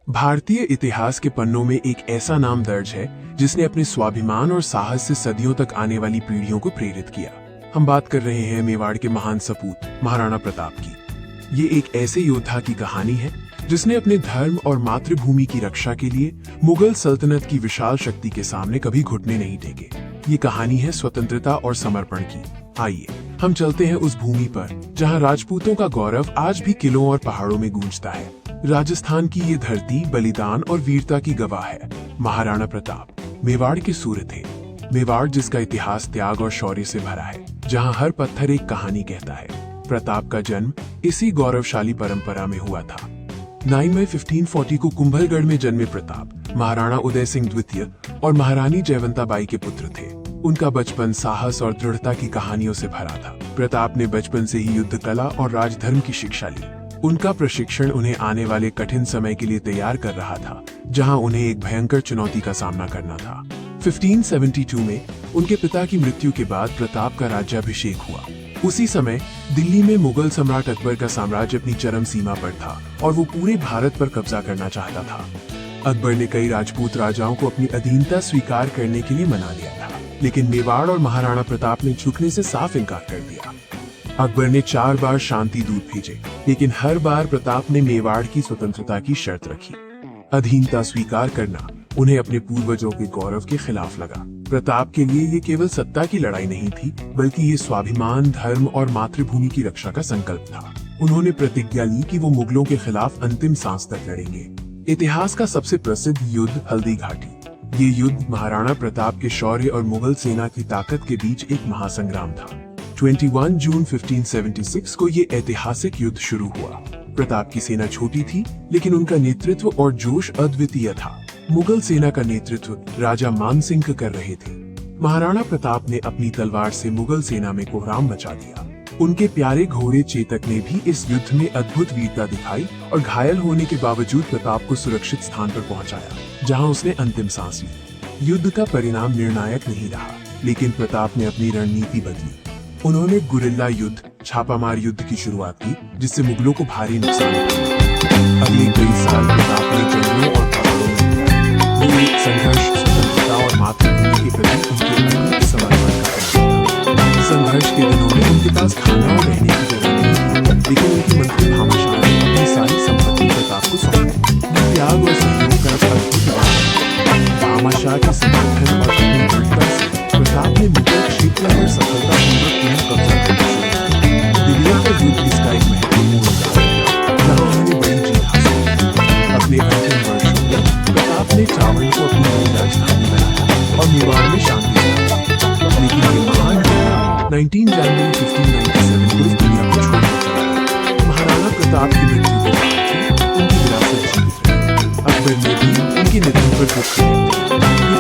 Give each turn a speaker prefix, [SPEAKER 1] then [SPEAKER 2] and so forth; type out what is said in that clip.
[SPEAKER 1] भारतीय इतिहास के पन्नों में एक ऐसा नाम दर्ज है जिसने अपने स्वाभिमान और साहस से सदियों तक आने वाली पीढ़ियों को प्रेरित किया। हम बात कर रहे हैं मेवाड़ के महान सपूत महाराणा प्रताप की। ये एक ऐसे योद्धा की कहानी है जिसने अपने धर्म और मातृभूमि की रक्षा के लिए मुगल सल्तनत की विशाल शक्ति के सामने कभी घुटने नहीं टेके। ये कहानी है स्वतंत्रता और समर्पण की। आइए हम चलते हैं उस भूमि पर जहां राजपूतों का गौरव आज भी किलों और पहाड़ों में गूंजता है। राजस्थान की ये धरती बलिदान और वीरता की गवाह है। महाराणा प्रताप मेवाड़ के सूर्य थे। मेवाड़ जिसका इतिहास त्याग और शौर्य से भरा है, जहां हर पत्थर एक कहानी कहता है। प्रताप का जन्म इसी गौरवशाली परंपरा में हुआ था। 9 मई 1540 को कुंभलगढ़ में जन्मे प्रताप महाराणा उदय सिंह द्वितीय और महारानी जयवंताबाई के पुत्र थे। उनका बचपन साहस और दृढ़ता की कहानियों से भरा था। प्रताप ने बचपन से ही युद्ध कला और राजधर्म की शिक्षा ली। उनका प्रशिक्षण उन्हें आने वाले कठिन समय के लिए तैयार कर रहा था, जहां उन्हें एक भयंकर चुनौती का सामना करना था। 1572 में उनके पिता की मृत्यु के बाद प्रताप का राज्याभिषेक हुआ। उसी समय दिल्ली में मुगल सम्राट अकबर का साम्राज्य अपनी चरम सीमा पर था और वो पूरे भारत पर कब्जा करना चाहता था। अकबर ने कई राजपूत राजाओं को अपनी अधीनता स्वीकार करने के लिए मना लिया था, लेकिन मेवाड़ और महाराणा प्रताप ने झुकने से साफ इनकार कर दिया। अकबर ने 4 बार शांति दूत भेजे, लेकिन हर बार प्रताप ने मेवाड़ की स्वतंत्रता की शर्त रखी। अधीनता स्वीकार करना उन्हें अपने पूर्वजों के गौरव के खिलाफ लगा। प्रताप के लिए ये केवल सत्ता की लड़ाई नहीं थी, बल्कि ये स्वाभिमान, धर्म और मातृभूमि की रक्षा का संकल्प था। उन्होंने प्रतिज्ञा ली कि वो मुगलों के खिलाफ अंतिम सांस तक लड़ेंगे। इतिहास का सबसे प्रसिद्ध युद्ध हल्दी घाटी। ये युद्ध महाराणा प्रताप के शौर्य और मुगल सेना की ताकत के बीच एक महासंग्राम था। 21 जून 1576 को ये ऐतिहासिक युद्ध शुरू हुआ। प्रताप की सेना छोटी थी, लेकिन उनका नेतृत्व और जोश अद्वितीय था। मुगल सेना का नेतृत्व राजा मान सिंह कर रहे थे। महाराणा प्रताप ने अपनी तलवार से मुगल सेना में कोहराम मचा दिया। उनके प्यारे घोड़े चेतक ने भी इस युद्ध में अद्भुत वीरता दिखाई और घायल होने के बावजूद प्रताप को सुरक्षित स्थान पर पहुंचाया, जहां उसने अंतिम सांस ली। युद्ध का परिणाम निर्णायक नहीं रहा, लेकिन प्रताप ने अपनी रणनीति बदली। उन्होंने गुरिल्ला युद्ध, छापामार युद्ध की शुरुआत की, जिससे मुगलों को भारी नुकसान हुआ। अगले कई साल प्रताप ने जंगलों और पहाड़ों में ये संघर्ष स्वतंत्रता और मातृभूमि के प्रति उनके अटूट समर्पण का परिणाम था। संघर्ष के दिनों में उनके पास खाना और रहने की जगह नहीं थी, लेकिन उनकी मंत्री भामाशाह ने अपनी सारी संपत्ति प्रताप को सौंपी। त्याग और सहयोग का अद्भुत उदाहरण। भामाशाह के समर्थन और अपनी दृढ़ता से प्रताप ने मुगल क्षेत्र पर सफलतापूर्वक पुनः कब्जा करना शुरू किया। दिल्ली का युद्ध इसका एक महत्वपूर्ण उदाहरण है, जहां उन्होंने बड़ी जीत हासिल की। अपने अंतिम वर्षों में प्रताप ने चावल को अपनी नई राजधानी बनाया और मेवाड़ में शांति स्थापित। लेकिन ये महान युद्ध 19 जनवरी 1597 को इस दुनिया को छोड़ दिया। महाराणा प्रताप की मृत्यु के बाद उनकी विरासत जीवित रही। अकबर ने भी उनके निधन पर दुख व्यक्त किया।